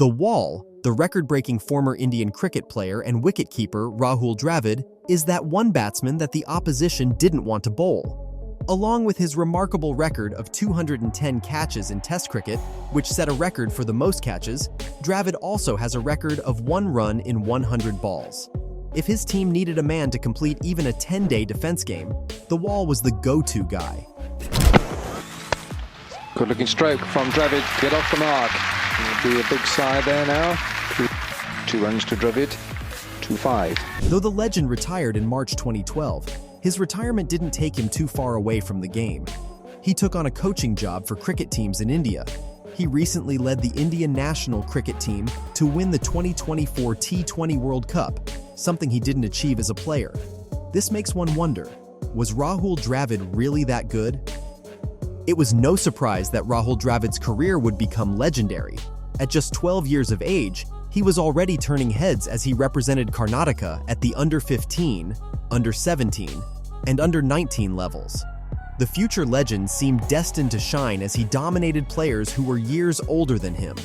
The wall, the record-breaking former Indian cricket player and wicketkeeper Rahul Dravid, is that one batsman that the opposition didn't want to bowl. Along with his remarkable record of 210 catches in Test cricket, which set a record for the most catches, Dravid also has a record of 1 run in 100 balls. If his team needed a man to complete even a 10-day defense game, the wall was the go-to guy. Good-looking stroke from Dravid to get off the mark. It'll be a big side there now. 2 runs to Dravid, 2-5. Though the legend retired in March 2012, his retirement didn't take him too far away from the game. He took on a coaching job for cricket teams in India. He recently led the Indian national cricket team to win the 2024 T20 World Cup, something he didn't achieve as a player. This makes one wonder, was Rahul Dravid really that good? It was no surprise that Rahul Dravid's career would become legendary. At just 12 years of age, he was already turning heads as he represented Karnataka at the under-15, under-17, and under-19 levels. The future legend seemed destined to shine as he dominated players who were years older than him.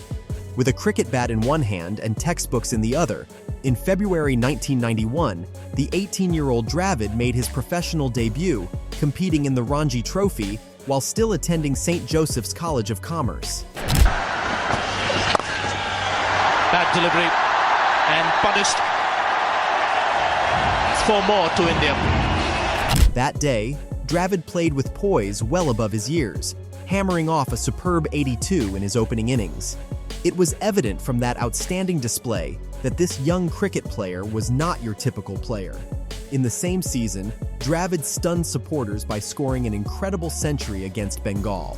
With a cricket bat in one hand and textbooks in the other, in February 1991, the 18-year-old Dravid made his professional debut, competing in the Ranji Trophy while still attending St. Joseph's College of Commerce. Bad delivery and punished. It's 4 more to India. That day, Dravid played with poise well above his years, hammering off a superb 82 in his opening innings. It was evident from that outstanding display that this young cricket player was not your typical player. In the same season, Dravid stunned supporters by scoring an incredible century against Bengal.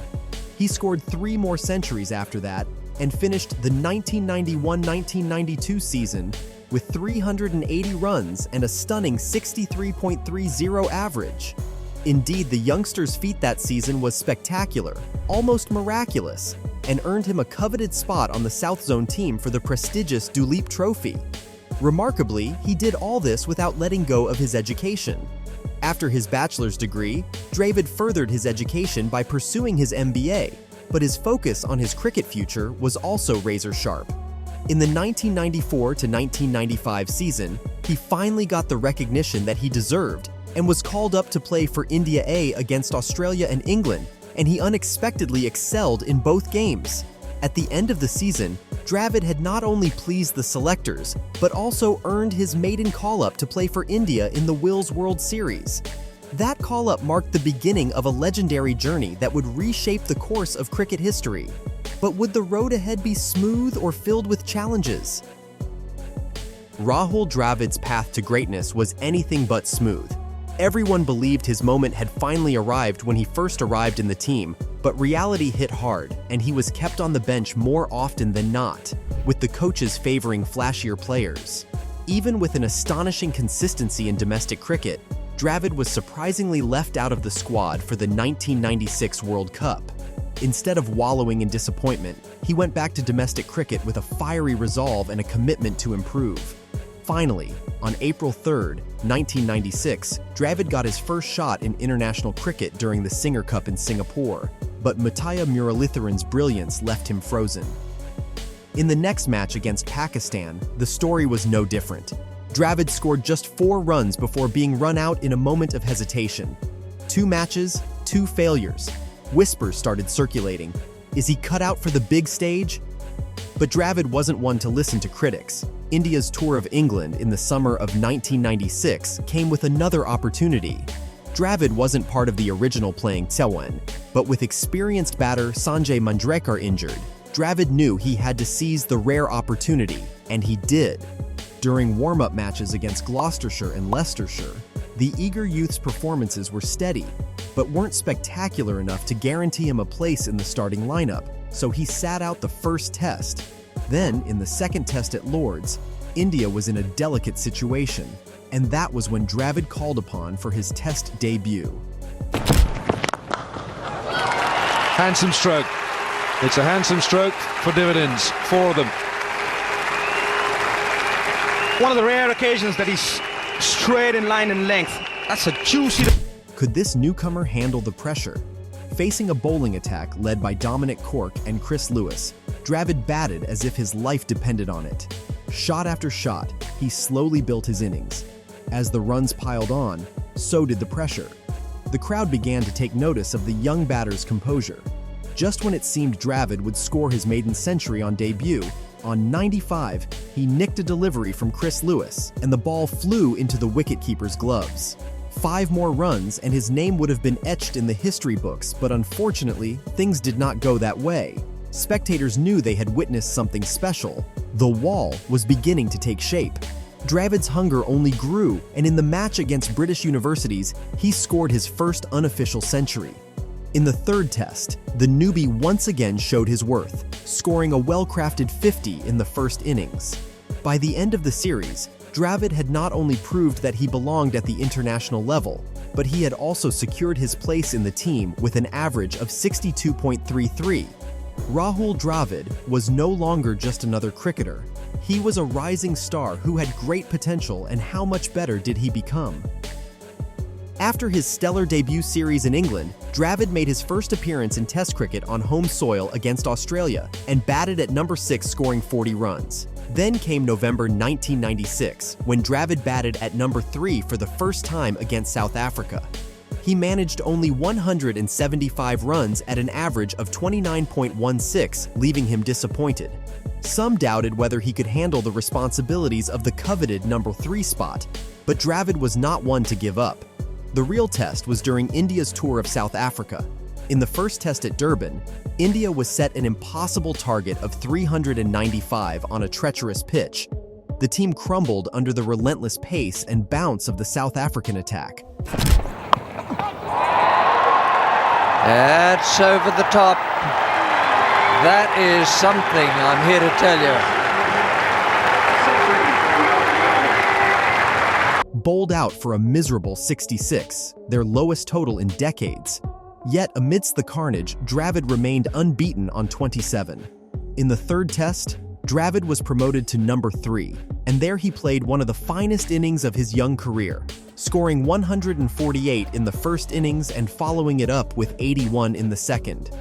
He scored 3 more centuries after that and finished the 1991-1992 season with 380 runs and a stunning 63.30 average. Indeed, the youngster's feat that season was spectacular, almost miraculous, and earned him a coveted spot on the South Zone team for the prestigious Duleep Trophy. Remarkably, he did all this without letting go of his education. After his bachelor's degree, Dravid furthered his education by pursuing his MBA, but his focus on his cricket future was also razor-sharp. In the 1994-1995 season, he finally got the recognition that he deserved and was called up to play for India A against Australia and England, and he unexpectedly excelled in both games. At the end of the season, Dravid had not only pleased the selectors, but also earned his maiden call-up to play for India in the Wills World Series. That call-up marked the beginning of a legendary journey that would reshape the course of cricket history. But would the road ahead be smooth or filled with challenges? Rahul Dravid's path to greatness was anything but smooth. Everyone believed his moment had finally arrived when he first arrived in the team, but reality hit hard, and he was kept on the bench more often than not, with the coaches favoring flashier players. Even with an astonishing consistency in domestic cricket, Dravid was surprisingly left out of the squad for the 1996 World Cup. Instead of wallowing in disappointment, he went back to domestic cricket with a fiery resolve and a commitment to improve. Finally, on April 3, 1996, Dravid got his first shot in international cricket during the Singer Cup in Singapore, but Muttiah Muralitharan's brilliance left him frozen. In the next match against Pakistan, the story was no different. Dravid scored just 4 runs before being run out in a moment of hesitation. 2 matches, 2 failures. Whispers started circulating. Is he cut out for the big stage? But Dravid wasn't one to listen to critics. India's tour of England in the summer of 1996 came with another opportunity. Dravid wasn't part of the original playing 11, but with experienced batter Sanjay Manjrekar injured, Dravid knew he had to seize the rare opportunity, and he did. During warm-up matches against Gloucestershire and Leicestershire, the eager youth's performances were steady, but weren't spectacular enough to guarantee him a place in the starting lineup, so he sat out the first test. Then, in the second test at Lord's, India was in a delicate situation, and that was when Dravid called upon for his test debut. Handsome stroke. It's a handsome stroke for dividends, 4 of them. One of the rare occasions that he's straight in line and length. That's a juicy... Could this newcomer handle the pressure? Facing a bowling attack led by Dominic Cork and Chris Lewis, Dravid batted as if his life depended on it. Shot after shot, he slowly built his innings. As the runs piled on, so did the pressure. The crowd began to take notice of the young batter's composure. Just when it seemed Dravid would score his maiden century on debut, on 95, he nicked a delivery from Chris Lewis, and the ball flew into the wicketkeeper's gloves. 5 more runs and his name would have been etched in the history books, but unfortunately, things did not go that way. Spectators knew they had witnessed something special. The wall was beginning to take shape. Dravid's hunger only grew, and in the match against British Universities, he scored his first unofficial century. In the third test, the newbie once again showed his worth, scoring a well-crafted 50 in the first innings. By the end of the series, Dravid had not only proved that he belonged at the international level, but he had also secured his place in the team with an average of 62.33. Rahul Dravid was no longer just another cricketer. He was a rising star who had great potential, and how much better did he become? After his stellar debut series in England, Dravid made his first appearance in Test cricket on home soil against Australia and batted at number 6, scoring 40 runs. Then came November 1996, when Dravid batted at number 3 for the first time against South Africa. He managed only 175 runs at an average of 29.16, leaving him disappointed. Some doubted whether he could handle the responsibilities of the coveted number 3 spot, but Dravid was not one to give up. The real test was during India's tour of South Africa. In the first test at Durban, India was set an impossible target of 395 on a treacherous pitch. The team crumbled under the relentless pace and bounce of the South African attack. That's over the top. That is something, I'm here to tell you. Bowled out for a miserable 66, their lowest total in decades. Yet amidst the carnage, Dravid remained unbeaten on 27. In the third test, Dravid was promoted to number 3, and there he played one of the finest innings of his young career, scoring 148 in the first innings and following it up with 81 in the second.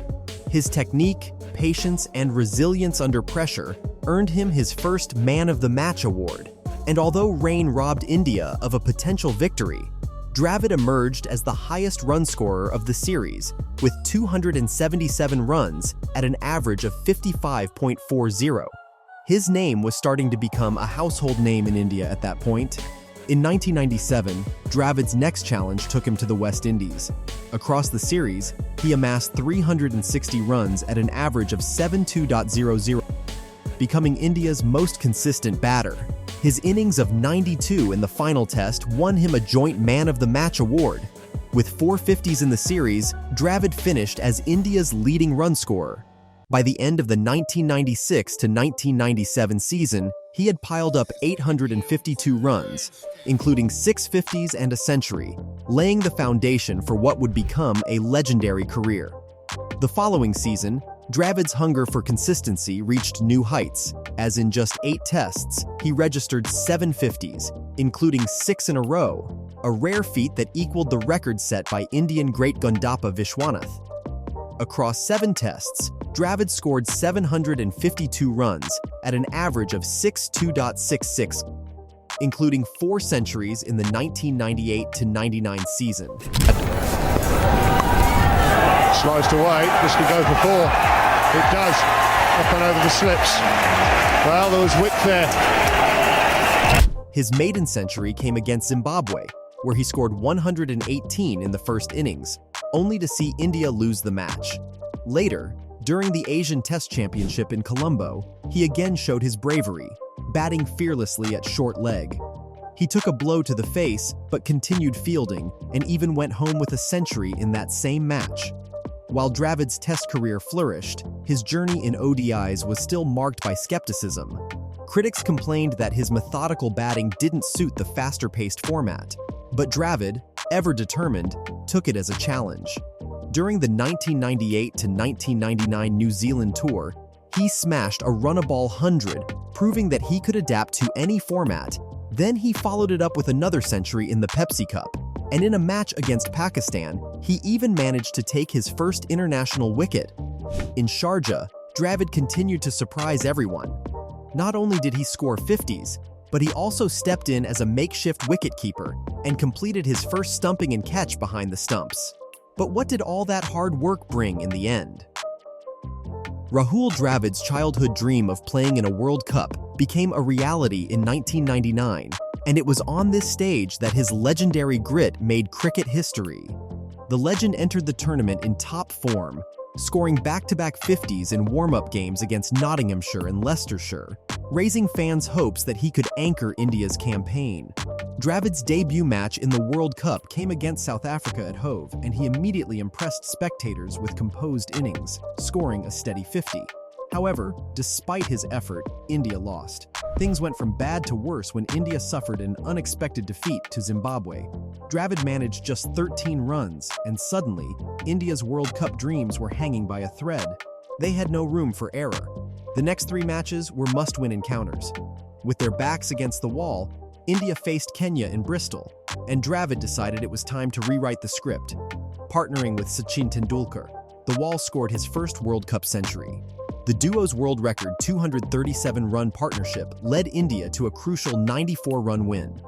His technique, patience, and resilience under pressure earned him his first Man of the Match award. And although rain robbed India of a potential victory, Dravid emerged as the highest run scorer of the series, with 277 runs at an average of 55.40. His name was starting to become a household name in India at that point. In 1997, Dravid's next challenge took him to the West Indies. Across the series, he amassed 360 runs at an average of 72.00, becoming India's most consistent batter. His innings of 92 in the final test won him a joint Man of the Match award. With 450s in the series, Dravid finished as India's leading run scorer. By the end of the 1996 to 1997 season, he had piled up 852 runs, including 650s and a century, laying the foundation for what would become a legendary career. The following season, Dravid's hunger for consistency reached new heights, as in just 8 tests, he registered 7 50s, including 6 in a row, a rare feat that equaled the record set by Indian great Gundappa Vishwanath. Across 7 tests, Dravid scored 752 runs at an average of 62.66, including 4 centuries in the 1998-99 season. Sliced away, this could go for 4. It does, up and over the slips. Well, there was width there. His maiden century came against Zimbabwe, where he scored 118 in the first innings, only to see India lose the match. Later, during the Asian Test Championship in Colombo, he again showed his bravery, batting fearlessly at short leg. He took a blow to the face, but continued fielding, and even went home with a century in that same match. While Dravid's Test career flourished, his journey in ODIs was still marked by skepticism. Critics complained that his methodical batting didn't suit the faster-paced format, but Dravid, ever determined, took it as a challenge. During the 1998 to 1999 New Zealand tour, he smashed a run-a-ball 100, proving that he could adapt to any format. Then he followed it up with another century in the Pepsi Cup, and in a match against Pakistan, he even managed to take his first international wicket. In Sharjah, Dravid continued to surprise everyone. Not only did he score 50s, but he also stepped in as a makeshift wicketkeeper and completed his first stumping and catch behind the stumps. But what did all that hard work bring in the end? Rahul Dravid's childhood dream of playing in a World Cup became a reality in 1999, and it was on this stage that his legendary grit made cricket history. The legend entered the tournament in top form, scoring back-to-back 50s in warm-up games against Nottinghamshire and Leicestershire, raising fans' hopes that he could anchor India's campaign. Dravid's debut match in the World Cup came against South Africa at Hove, and he immediately impressed spectators with composed innings, scoring a steady 50. However, despite his effort, India lost. Things went from bad to worse when India suffered an unexpected defeat to Zimbabwe. Dravid managed just 13 runs, and suddenly, India's World Cup dreams were hanging by a thread. They had no room for error. The next 3 matches were must-win encounters. With their backs against the wall, India faced Kenya in Bristol, and Dravid decided it was time to rewrite the script. Partnering with Sachin Tendulkar, the Wall scored his first World Cup century. The duo's world record 237-run partnership led India to a crucial 94-run win.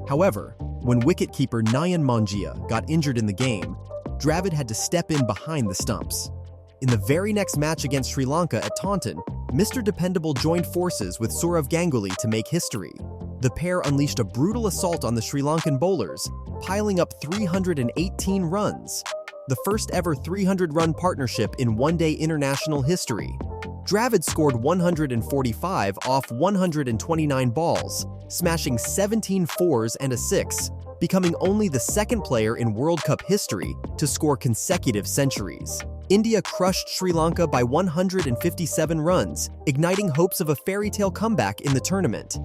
However, when wicketkeeper Nayan Mangia got injured in the game, Dravid had to step in behind the stumps. In the very next match against Sri Lanka at Taunton, Mr. Dependable joined forces with Sourav Ganguly to make history. The pair unleashed a brutal assault on the Sri Lankan bowlers, piling up 318 runs, the first ever 300-run partnership in one-day international history. Dravid scored 145 off 129 balls, smashing 17 fours and a 6, becoming only the second player in World Cup history to score consecutive centuries. India crushed Sri Lanka by 157 runs, igniting hopes of a fairy tale comeback in the tournament.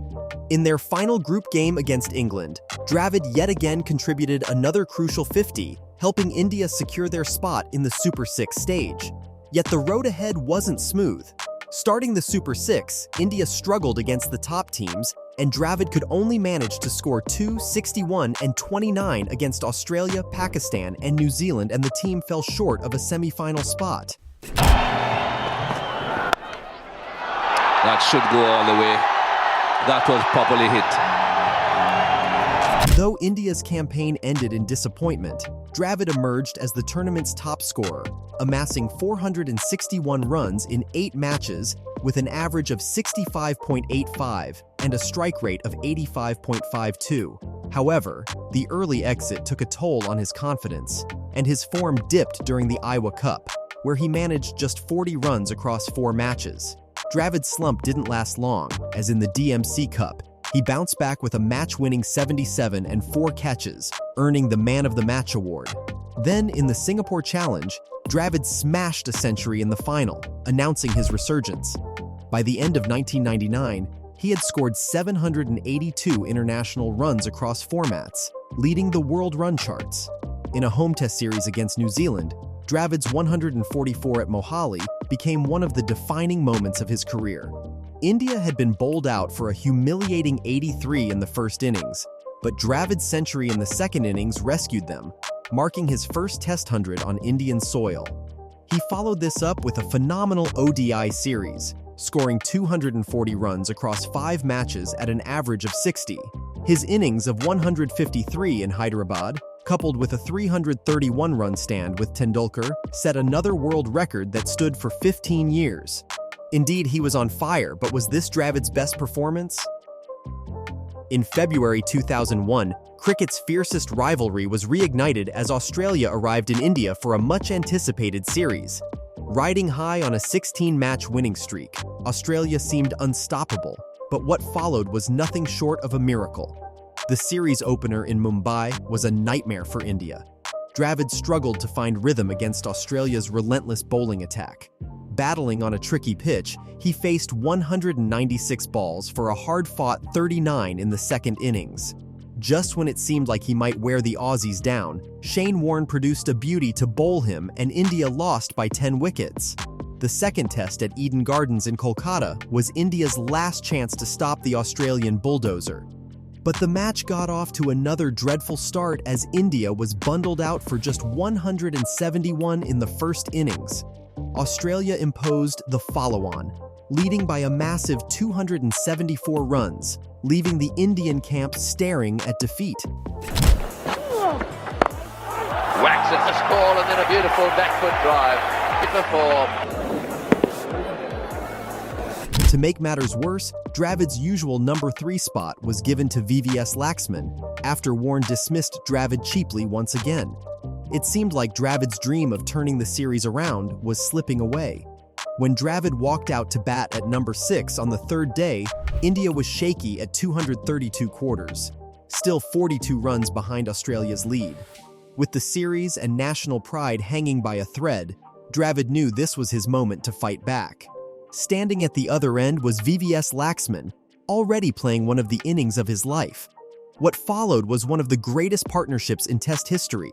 In their final group game against England, Dravid yet again contributed another crucial 50, helping India secure their spot in the Super 6 stage. Yet the road ahead wasn't smooth. Starting the Super 6, India struggled against the top teams, and Dravid could only manage to score 2, 61, and 29 against Australia, Pakistan, and New Zealand, and the team fell short of a semi-final spot. That should go all the way. That was properly hit. Though India's campaign ended in disappointment, Dravid emerged as the tournament's top scorer, amassing 461 runs in 8 matches with an average of 65.85 and a strike rate of 85.52. However, the early exit took a toll on his confidence, and his form dipped during the Iowa Cup, where he managed just 40 runs across 4 matches. Dravid's slump didn't last long, as in the DMC Cup, he bounced back with a match-winning 77 and 4 catches, earning the Man of the Match award. Then, in the Singapore Challenge, Dravid smashed a century in the final, announcing his resurgence. By the end of 1999, he had scored 782 international runs across formats, leading the world run charts. In a home test series against New Zealand, Dravid's 144 at Mohali became one of the defining moments of his career. India had been bowled out for a humiliating 83 in the first innings, but Dravid's century in the second innings rescued them, marking his first Test 100 on Indian soil. He followed this up with a phenomenal ODI series, scoring 240 runs across 5 matches at an average of 60. His innings of 153 in Hyderabad, coupled with a 331-run stand with Tendulkar, set another world record that stood for 15 years. Indeed, he was on fire, but was this Dravid's best performance? In February 2001, cricket's fiercest rivalry was reignited as Australia arrived in India for a much-anticipated series. Riding high on a 16-match winning streak, Australia seemed unstoppable, but what followed was nothing short of a miracle. The series opener in Mumbai was a nightmare for India. Dravid struggled to find rhythm against Australia's relentless bowling attack. Battling on a tricky pitch, he faced 196 balls for a hard-fought 39 in the second innings. Just when it seemed like he might wear the Aussies down, Shane Warne produced a beauty to bowl him, and India lost by 10 wickets. The second test at Eden Gardens in Kolkata was India's last chance to stop the Australian bulldozer. But the match got off to another dreadful start as India was bundled out for just 171 in the first innings. Australia imposed the follow-on, leading by a massive 274 runs, leaving the Indian camp staring at defeat. Whacks at the score and then a beautiful back foot drive. Hit for 4. To make matters worse, Dravid's usual number 3 spot was given to VVS Laxman after Warne dismissed Dravid cheaply once again. It seemed like Dravid's dream of turning the series around was slipping away. When Dravid walked out to bat at number 6 on the third day, India was shaky at 232 quarters, still 42 runs behind Australia's lead. With the series and national pride hanging by a thread, Dravid knew this was his moment to fight back. Standing at the other end was VVS Laxman, already playing one of the innings of his life. What followed was one of the greatest partnerships in Test history.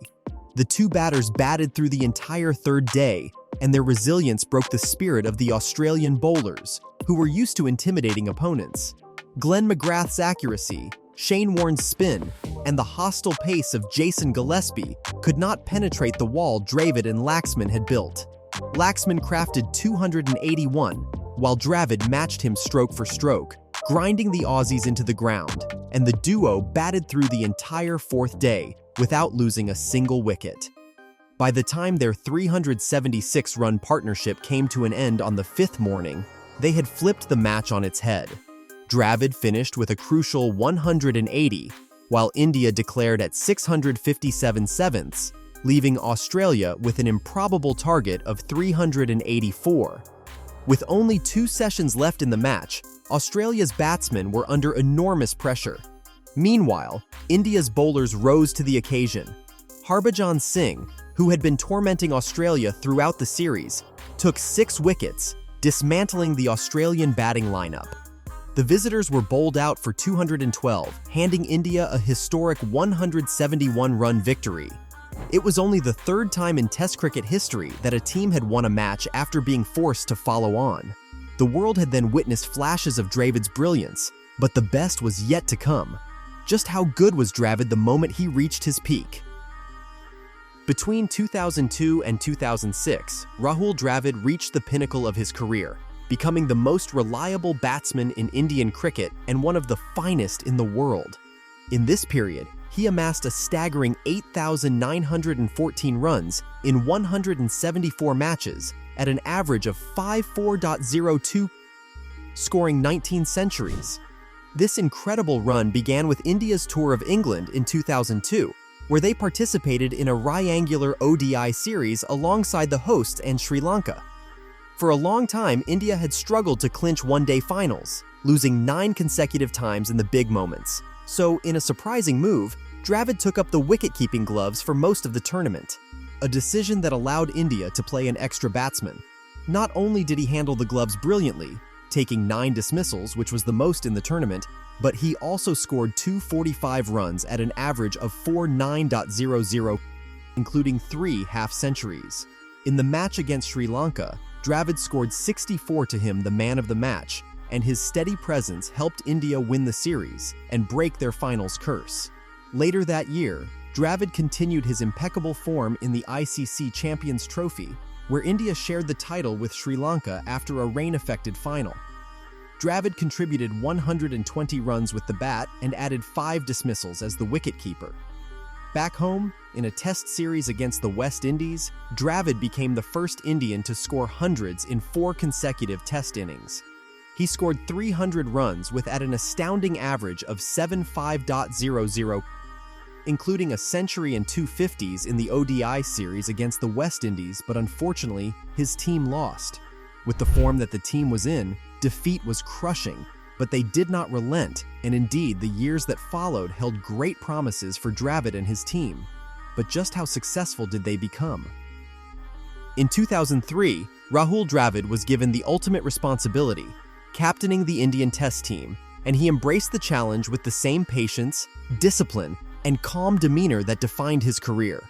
The two batters batted through the entire third day, and their resilience broke the spirit of the Australian bowlers, who were used to intimidating opponents. Glenn McGrath's accuracy, Shane Warne's spin, and the hostile pace of Jason Gillespie could not penetrate the wall Dravid and Laxman had built. Laxman crafted 281, while Dravid matched him stroke for stroke, grinding the Aussies into the ground, and the duo batted through the entire fourth day without losing a single wicket. By the time their 376-run partnership came to an end on the fifth morning, they had flipped the match on its head. Dravid finished with a crucial 180, while India declared at 657 sevenths, leaving Australia with an improbable target of 384. With only 2 sessions left in the match, Australia's batsmen were under enormous pressure. Meanwhile, India's bowlers rose to the occasion. Harbhajan Singh, who had been tormenting Australia throughout the series, took 6 wickets, dismantling the Australian batting lineup. The visitors were bowled out for 212, handing India a historic 171-run victory. It was only the 3rd time in Test cricket history that a team had won a match after being forced to follow on. The world had then witnessed flashes of Dravid's brilliance, but the best was yet to come. Just how good was Dravid the moment he reached his peak? Between 2002 and 2006, Rahul Dravid reached the pinnacle of his career, becoming the most reliable batsman in Indian cricket and one of the finest in the world. In this period, he amassed a staggering 8,914 runs in 174 matches at an average of 54.02, scoring 19 centuries. This incredible run began with India's tour of England in 2002, where they participated in a triangular ODI series alongside the hosts and Sri Lanka. For a long time, India had struggled to clinch one-day finals, losing 9 consecutive times in the big moments. So, in a surprising move, Dravid took up the wicket-keeping gloves for most of the tournament, a decision that allowed India to play an extra batsman. Not only did he handle the gloves brilliantly, taking 9 dismissals, which was the most in the tournament, but he also scored 245 runs at an average of 49.00, including 3 half-centuries. In the match against Sri Lanka, Dravid scored 64 to him the man of the match, and his steady presence helped India win the series and break their finals curse. Later that year, Dravid continued his impeccable form in the ICC Champions Trophy, where India shared the title with Sri Lanka after a rain-affected final. Dravid contributed 120 runs with the bat and added 5 dismissals as the wicketkeeper. Back home, in a Test series against the West Indies, Dravid became the first Indian to score hundreds in 4 consecutive Test innings. He scored 300 runs with at an astounding average of 75.00, including a century and 2 50s in the ODI series against the West Indies, but unfortunately, his team lost. With the form that the team was in, defeat was crushing, but they did not relent, and indeed, the years that followed held great promises for Dravid and his team. But just how successful did they become? In 2003, Rahul Dravid was given the ultimate responsibility, captaining the Indian Test team, and he embraced the challenge with the same patience, discipline, and calm demeanor that defined his career.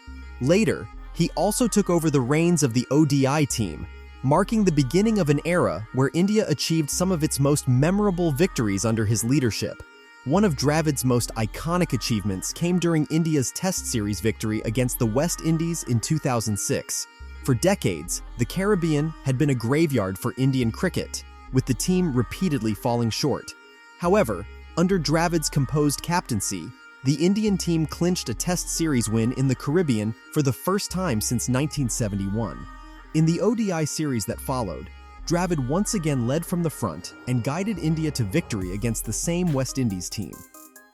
Later, he also took over the reins of the ODI team, marking the beginning of an era where India achieved some of its most memorable victories under his leadership. One of Dravid's most iconic achievements came during India's Test series victory against the West Indies in 2006. For decades, the Caribbean had been a graveyard for Indian cricket, with the team repeatedly falling short. However, under Dravid's composed captaincy, the Indian team clinched a Test series win in the Caribbean for the first time since 1971. In the ODI series that followed, Dravid once again led from the front and guided India to victory against the same West Indies team.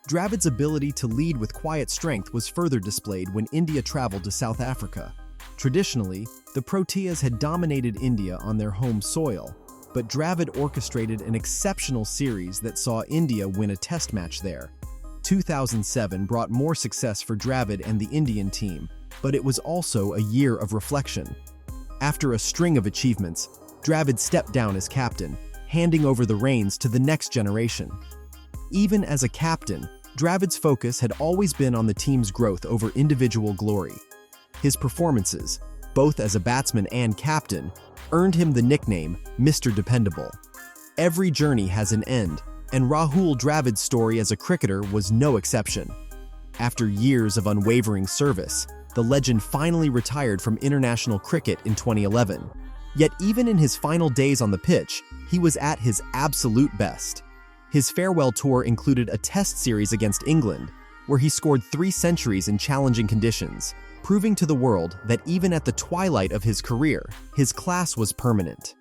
Dravid's ability to lead with quiet strength was further displayed when India traveled to South Africa. Traditionally, the Proteas had dominated India on their home soil, but Dravid orchestrated an exceptional series that saw India win a Test match there. 2007 brought more success for Dravid and the Indian team, but it was also a year of reflection. After a string of achievements, Dravid stepped down as captain, handing over the reins to the next generation. Even as a captain, Dravid's focus had always been on the team's growth over individual glory. His performances, both as a batsman and captain, earned him the nickname Mr. Dependable. Every journey has an end, and Rahul Dravid's story as a cricketer was no exception. After years of unwavering service, the legend finally retired from international cricket in 2011. Yet even in his final days on the pitch, he was at his absolute best. His farewell tour included a Test series against England, where he scored 3 centuries in challenging conditions, proving to the world that even at the twilight of his career, his class was permanent.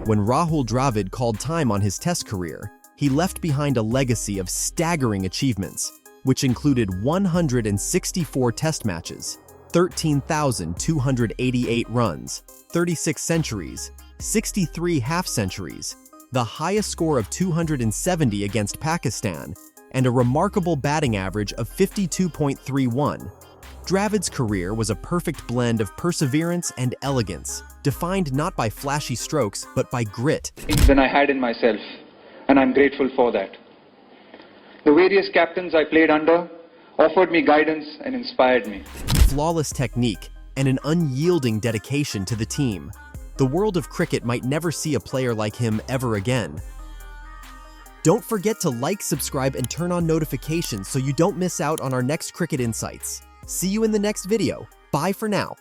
When Rahul Dravid called time on his Test career, he left behind a legacy of staggering achievements, which included 164 Test matches, 13,288 runs, 36 centuries, 63 half-centuries, the highest score of 270 against Pakistan, and a remarkable batting average of 52.31. Dravid's career was a perfect blend of perseverance and elegance, defined not by flashy strokes but by grit. Than I had in myself, and I'm grateful for that. The various captains I played under offered me guidance and inspired me. Flawless technique and an unyielding dedication to the team. The world of cricket might never see a player like him ever again. Don't forget to like, subscribe, and turn on notifications so you don't miss out on our next cricket insights. See you in the next video. Bye for now.